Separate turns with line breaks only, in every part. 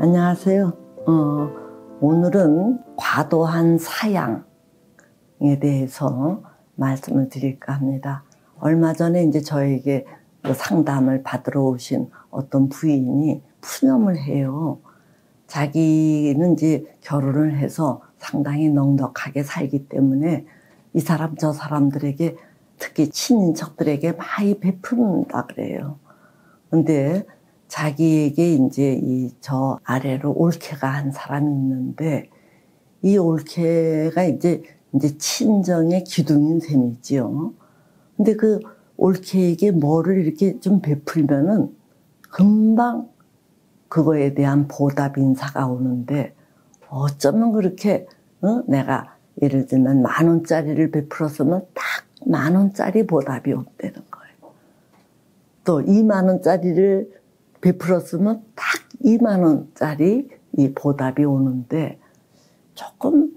안녕하세요. 오늘은 과도한 사양에 대해서 말씀을 드릴까 합니다. 얼마 전에 이제 저에게 상담을 받으러 오신 어떤 부인이 푸념을 해요. 자기는 이제 결혼을 해서 상당히 넉넉하게 살기 때문에 이 사람 저 사람들에게, 특히 친인척들에게 많이 베푼다 그래요. 근데 자기에게 이제 저 아래로 올케가 한 사람이 있는데, 이 올케가 이제 친정의 기둥인 셈이지요. 근데 그 올케에게 뭐를 이렇게 좀 베풀면은 금방 그거에 대한 보답 인사가 오는데, 어쩌면 그렇게 내가 예를 들면 10,000원짜리를 베풀었으면 딱 10,000원짜리 보답이 온다는 거예요. 또 20,000원짜리를 베풀었으면 딱 20,000원짜리 이 보답이 오는데 조금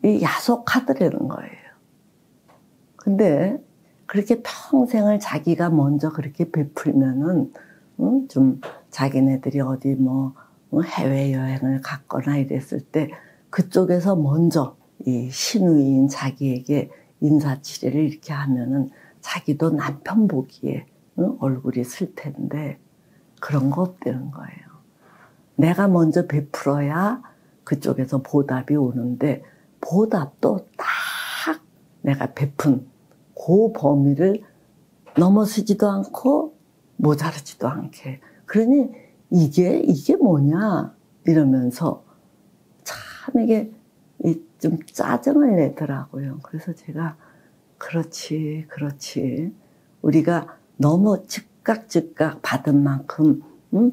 야속하더라는 거예요. 근데 그렇게 평생을 자기가 먼저 그렇게 베풀면은 좀 자기네들이 어디 해외여행을 갔거나 이랬을 때 그쪽에서 먼저 이 시누이인 자기에게 인사치레를 이렇게 하면은 자기도 남편 보기에 얼굴이 슬 텐데, 그런 거 없다는 거예요. 내가 먼저 베풀어야 그쪽에서 보답이 오는데, 보답도 딱 내가 베푼 그 범위를 넘어서지도 않고 모자르지도 않게. 그러니 이게 뭐냐 이러면서 참 이게 좀 짜증을 내더라고요. 그래서 제가 그렇지 우리가 너무 즉각 받은 만큼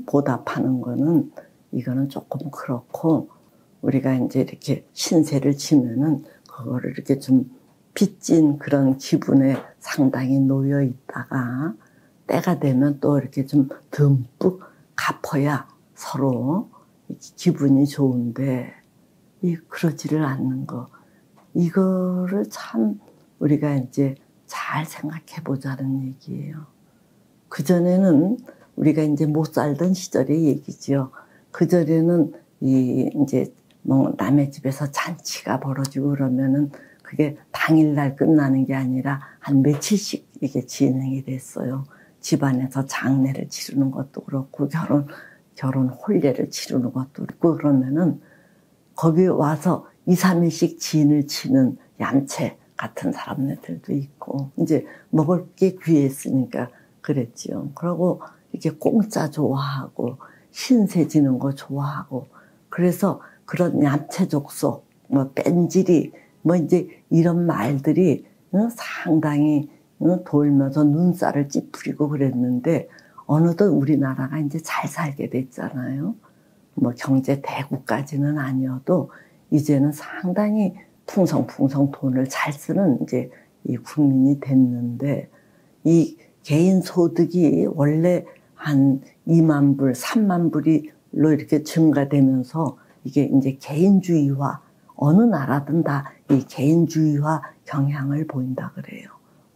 보답하는 거는 이거는 조금 그렇고, 우리가 이제 이렇게 신세를 지면은 그거를 이렇게 좀 빚진 그런 기분에 상당히 놓여 있다가 때가 되면 또 이렇게 좀 듬뿍 갚아야 서로 기분이 좋은데, 그러지를 않는 거, 이거를 참 우리가 이제 잘 생각해 보자는 얘기예요. 그전에는 우리가 이제 못 살던 시절의 얘기지요. 그전에는 이제 남의 집에서 잔치가 벌어지고 그러면은 그게 당일날 끝나는 게 아니라 한 며칠씩 이게 진행이 됐어요. 집안에서 장례를 치르는 것도 그렇고, 결혼 혼례를 치르는 것도 그렇고, 그러면은 거기 와서 2, 3일씩 진을 치는 얌체 같은 사람들도 있고, 이제 먹을 게 귀했으니까 그랬지요. 그러고 이렇게 공짜 좋아하고 신세 지는 거 좋아하고, 그래서 그런 얌체 족속, 뺀질이 이제 이런 말들이 상당히 돌면서 눈살을 찌푸리고 그랬는데, 어느덧 우리나라가 이제 잘 살게 됐잖아요. 경제 대국까지는 아니어도 이제는 상당히 풍성풍성 돈을 잘 쓰는 이제 이 국민이 됐는데, 이 개인 소득이 원래 한 2만 불, 3만 불로 이렇게 증가되면서 이게 이제 개인주의화, 어느 나라든 다 이 개인주의화 경향을 보인다 그래요.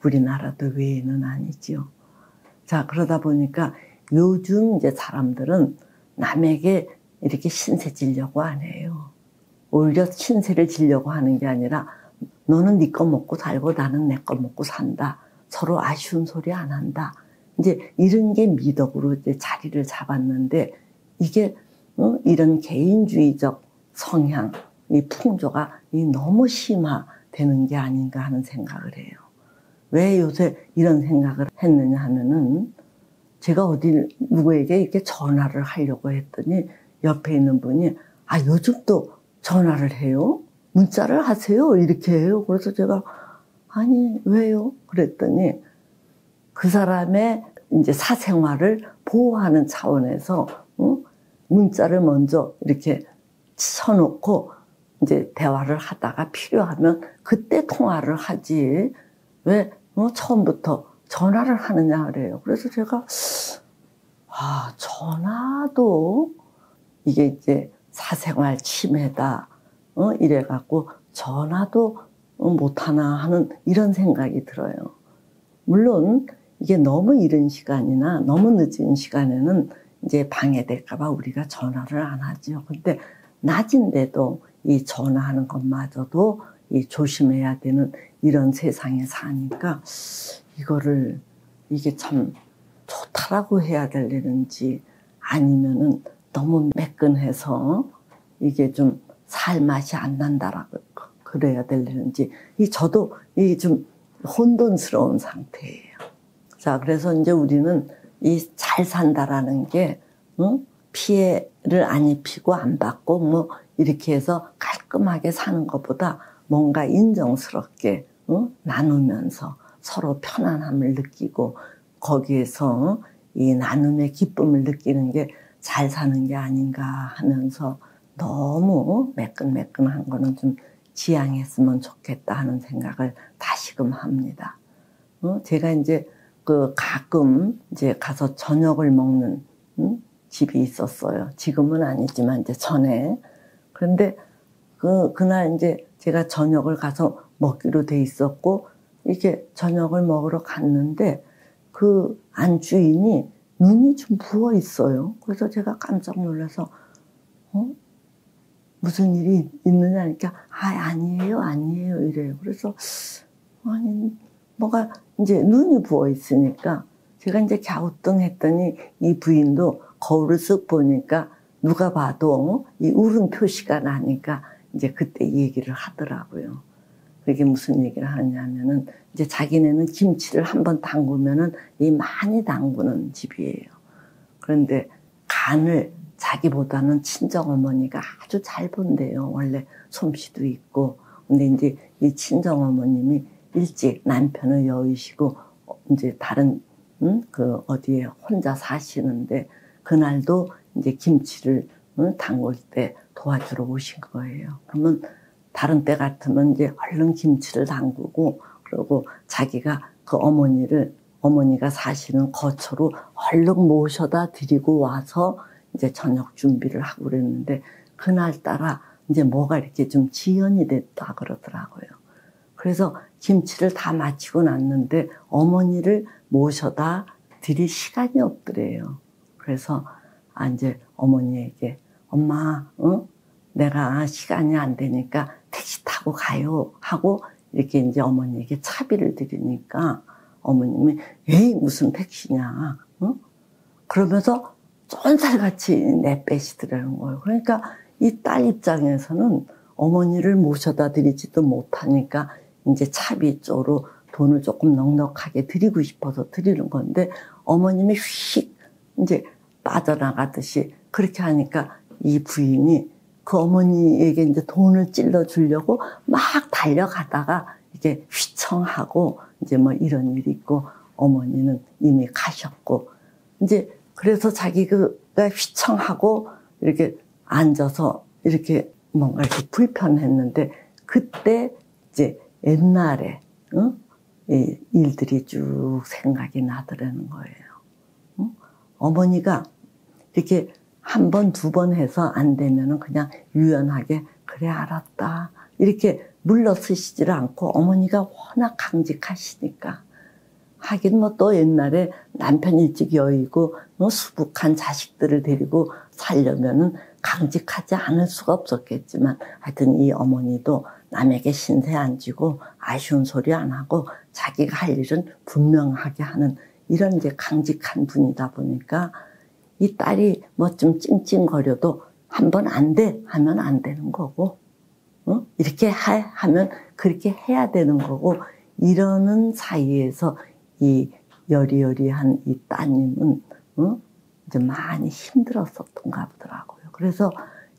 우리나라도 외에는 아니지요. 자, 그러다 보니까 요즘 이제 사람들은 남에게 이렇게 신세 지려고 안 해요. 오히려 신세를 지려고 하는 게 아니라, 너는 네 거 먹고 살고 나는 내 거 먹고 산다. 서로 아쉬운 소리 안 한다. 이제 이런 게 미덕으로 이제 자리를 잡았는데, 이게 이런 개인주의적 성향, 이 풍조가 너무 심화되는 게 아닌가 하는 생각을 해요. 왜 요새 이런 생각을 했느냐 하면은, 제가 누구에게 이렇게 전화를 하려고 했더니 옆에 있는 분이 요즘도 전화를 해요? 문자를 하세요? 이렇게 해요. 그래서 제가 아니 왜요? 그랬더니 그 사람의 이제 사생활을 보호하는 차원에서 문자를 먼저 이렇게 쳐놓고 이제 대화를 하다가 필요하면 그때 통화를 하지, 왜 처음부터 전화를 하느냐 그래요. 그래서 제가 전화도 이게 이제 사생활 침해다 이래갖고 전화도 못하나 하는 이런 생각이 들어요. 물론 이게 너무 이른 시간이나 너무 늦은 시간에는 이제 방해될까봐 우리가 전화를 안 하죠. 근데 낮인데도 이 전화하는 것마저도 이 조심해야 되는 이런 세상에 사니까 이게 참 좋다라고 해야 되는지 아니면은 너무 매끈해서 이게 좀 살맛이 안 난다라고 그래야 되는지 저도 이게 좀 혼돈스러운 상태예요. 자, 그래서 이제 우리는 이 잘 산다라는 게 피해를 안 입히고 안 받고 뭐 이렇게 해서 깔끔하게 사는 것보다 뭔가 인정스럽게 나누면서 서로 편안함을 느끼고 거기에서 이 나눔의 기쁨을 느끼는 게 잘 사는 게 아닌가 하면서 너무 매끈매끈한 거는 좀 지양했으면 좋겠다 하는 생각을 다시금 합니다. 제가 이제 가끔 이제 가서 저녁을 먹는 집이 있었어요. 지금은 아니지만 이제 전에. 그런데 그날 이제 제가 저녁을 가서 먹기로 돼 있었고 이렇게 저녁을 먹으러 갔는데 그 안주인이 눈이 좀 부어 있어요. 그래서 제가 깜짝 놀라서 무슨 일이 있느냐니까 아니에요 이래요. 그래서 아니 뭐가 이제 눈이 부어 있으니까 제가 이제 갸우뚱했더니 이 부인도 거울을 쓱 보니까 누가 봐도 이 울음 표시가 나니까 이제 그때 이 얘기를 하더라고요. 그게 무슨 얘기를 하냐면은 이제 자기네는 김치를 한번 담그면은 이 많이 담그는 집이에요. 그런데 간을 자기보다는 친정어머니가 아주 잘 본대요. 원래 솜씨도 있고. 근데 이제 이 친정어머님이 일찍 남편을 여의시고 이제 다른 어디에 혼자 사시는데 그날도 이제 김치를 담글 때 도와주러 오신 거예요. 그러면 다른 때 같으면 이제 얼른 김치를 담그고 그리고 자기가 그 어머니가 사시는 거처로 얼른 모셔다 드리고 와서 이제 저녁 준비를 하고 그랬는데 그날따라 이제 뭐가 이렇게 좀 지연이 됐다 그러더라고요. 그래서 김치를 다 마치고 났는데 어머니를 모셔다 드릴 시간이 없더래요. 그래서 이제 어머니에게 엄마, 내가 시간이 안 되니까 택시 타고 가요 하고 이렇게 이제 어머니에게 차비를 드리니까 어머님이 에이 무슨 택시냐, 그러면서 쫀살같이 내빼시더라는 거예요. 그러니까 이 딸 입장에서는 어머니를 모셔다 드리지도 못하니까 이제 차비 쪽으로 돈을 조금 넉넉하게 드리고 싶어서 드리는 건데 어머님이 휙 이제 빠져나가듯이 그렇게 하니까 이 부인이 그 어머니에게 이제 돈을 찔러 주려고 막 달려가다가 이게 휘청하고 이제 뭐 이런 일이 있고 어머니는 이미 가셨고 이제 그래서 자기가 휘청하고 이렇게 앉아서 이렇게 뭔가 이렇게 불편했는데 그때 이제 옛날에 이 일들이 쭉 생각이 나더라는 거예요. 어머니가 이렇게 한 번, 두 번 해서 안 되면은 그냥 유연하게 그래 알았다 이렇게 물러서시질 않고 어머니가 워낙 강직하시니까 하긴 뭐 또 옛날에 남편 일찍 여의고 수북한 자식들을 데리고 살려면은 강직하지 않을 수가 없었겠지만 하여튼 이 어머니도 남에게 신세 안 지고 아쉬운 소리 안 하고 자기가 할 일은 분명하게 하는 이런 이제 강직한 분이다 보니까 이 딸이 뭐 좀 찡찡거려도 한 번 안 돼 하면 안 되는 거고 이렇게 하면 그렇게 해야 되는 거고 이러는 사이에서 이 여리여리한 이 따님은 이제 많이 힘들었었던가 보더라고요. 그래서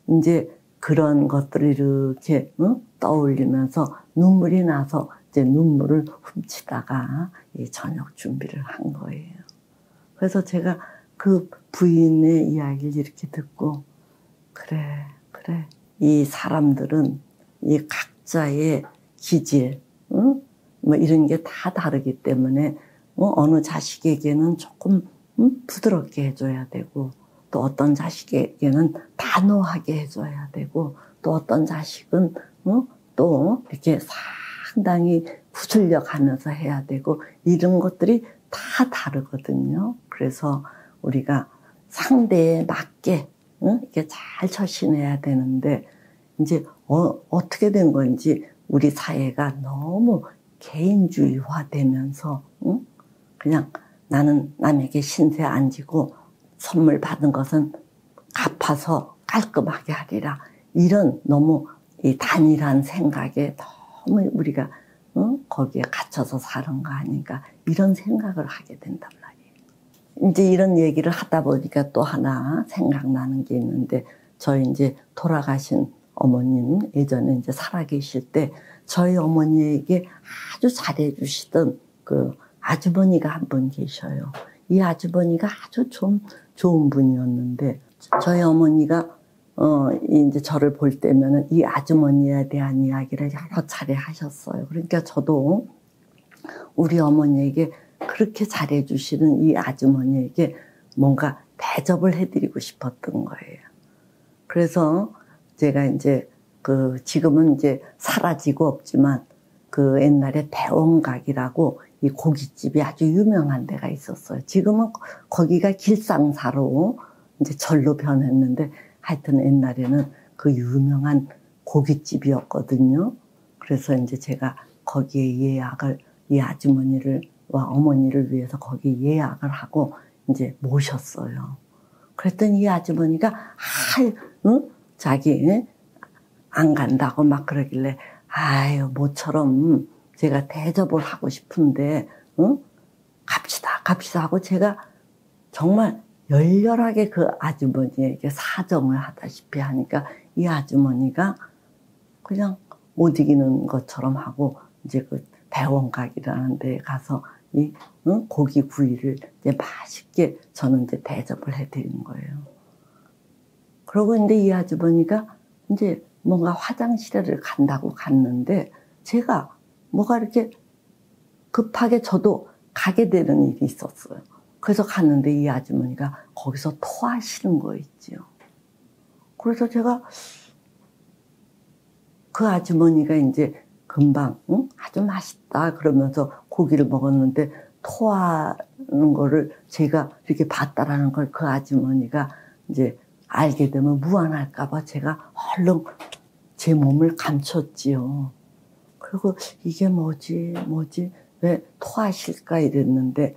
이제 그런 것들을 이렇게 떠올리면서 눈물이 나서 이제 눈물을 훔치다가 이 저녁 준비를 한 거예요. 그래서 제가 그 부인의 이야기를 이렇게 듣고 그래 이 사람들은 이 각자의 기질 뭐 이런 게 다 다르기 때문에 어느 자식에게는 조금 부드럽게 해줘야 되고 또 어떤 자식에게는 단호하게 해줘야 되고 또 어떤 자식은 또 이렇게 상당히 구슬려 가면서 해야 되고 이런 것들이 다 다르거든요. 그래서 우리가 상대에 맞게 이렇게 잘 처신해야 되는데 이제 어떻게 된 건지 우리 사회가 너무 개인주의화 되면서 그냥 나는 남에게 신세 안 지고 선물 받은 것은 갚아서 깔끔하게 하리라. 이런 너무 이 단일한 생각에 너무 우리가 거기에 갇혀서 사는 거 아닌가 이런 생각을 하게 된단 말이에요. 이제 이런 얘기를 하다 보니까 또 하나 생각나는 게 있는데 저희 이제 돌아가신 어머님 예전에 이제 살아계실 때 저희 어머니에게 아주 잘해주시던 그 아주버니가 한 분 계셔요. 이 아주버니가 아주 좀 좋은 분이었는데 저희 어머니가 이제 저를 볼 때면은 이 아주머니에 대한 이야기를 여러 차례 하셨어요. 그러니까 저도 우리 어머니에게 그렇게 잘해주시는 이 아주머니에게 뭔가 대접을 해드리고 싶었던 거예요. 그래서 제가 이제 지금은 이제 사라지고 없지만 그 옛날에 대원각이라고 이 고깃집이 아주 유명한 데가 있었어요. 지금은 거기가 길상사로 이제 절로 변했는데 하여튼 옛날에는 그 유명한 고깃집이었거든요. 그래서 이제 제가 거기에 예약을 이 아주머니와 어머니를 위해서 거기 예약을 하고 이제 모셨어요. 그랬더니 이 아주머니가 자기 안 간다고 막 그러길래 아유 모처럼 제가 대접을 하고 싶은데 갑시다 하고 제가 정말 열렬하게 그 아주머니에게 사정을 하다시피 하니까 이 아주머니가 그냥 못 이기는 것처럼 하고 이제 그 대원각이라는 데에 가서 이 고기 구이를 이제 맛있게 저는 이제 대접을 해드린 거예요. 그러고 이제 이 아주머니가 이제 뭔가 화장실을 간다고 갔는데 제가 뭐가 이렇게 급하게 저도 가게 되는 일이 있었어요. 그래서 갔는데 이 아주머니가 거기서 토하시는 거 있지요. 그래서 제가 그 아주머니가 이제 금방 아주 맛있다 그러면서 고기를 먹었는데 토하는 거를 제가 이렇게 봤다라는 걸 그 아주머니가 이제 알게 되면 무안할까 봐 제가 얼른 제 몸을 감췄지요. 그리고 이게 뭐지 왜 토하실까 이랬는데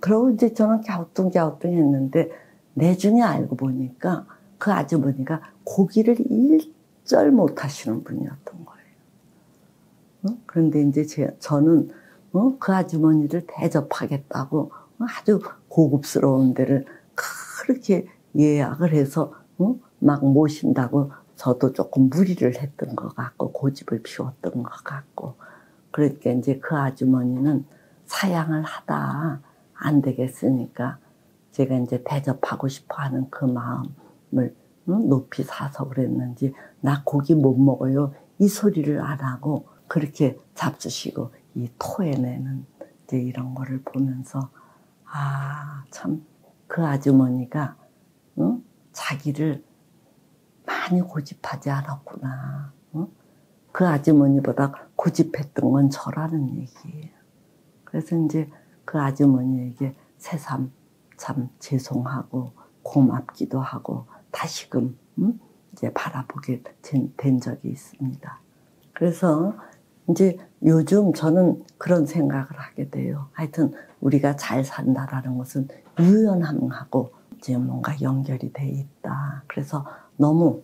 그러고 이제 저는 갸우뚱 했는데 내중에 알고 보니까 그 아주머니가 고기를 일절 못 하시는 분이었던 거예요. 그런데 이제 저는 그 아주머니를 대접하겠다고 아주 고급스러운 데를 그렇게 예약을 해서 막 모신다고 저도 조금 무리를 했던 것 같고 고집을 피웠던 것 같고 그러니까 이제 그 아주머니는 사양을 하다 안 되겠으니까 제가 이제 대접하고 싶어 하는 그 마음을 높이 사서 그랬는지 나 고기 못 먹어요 이 소리를 안 하고 그렇게 잡수시고 이 토해내는 이제 이런 거를 보면서 참 그 아주머니가 자기를 많이 고집하지 않았구나. 그 아주머니보다 고집했던 건 저라는 얘기예요. 그래서 이제 그 아주머니에게 새삼 참 죄송하고 고맙기도 하고 다시금 이제 바라보게 된 적이 있습니다. 그래서 이제 요즘 저는 그런 생각을 하게 돼요. 하여튼 우리가 잘 산다라는 것은 유연함하고 이제 뭔가 연결이 돼 있다. 그래서 너무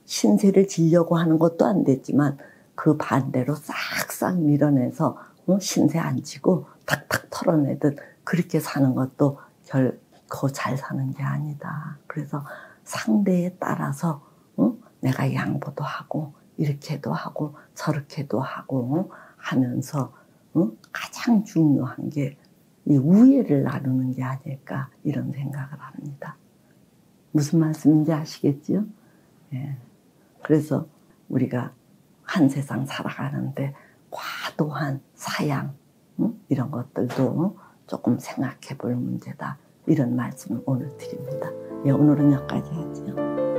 신세를 지려고 하는 것도 안 되지만 그 반대로 싹싹 밀어내서 신세 안 지고 탁탁 털어내듯 그렇게 사는 것도 결코 잘 사는 게 아니다. 그래서 상대에 따라서 내가 양보도 하고 이렇게도 하고 저렇게도 하고 하면서 가장 중요한 게 이 우애를 나누는 게 아닐까 이런 생각을 합니다. 무슨 말씀인지 아시겠죠? 예. 그래서 우리가 한 세상 살아가는데 과도한 사양 이런 것들도 조금 생각해 볼 문제다. 이런 말씀을 오늘 드립니다. 예, 오늘은 여기까지 하죠.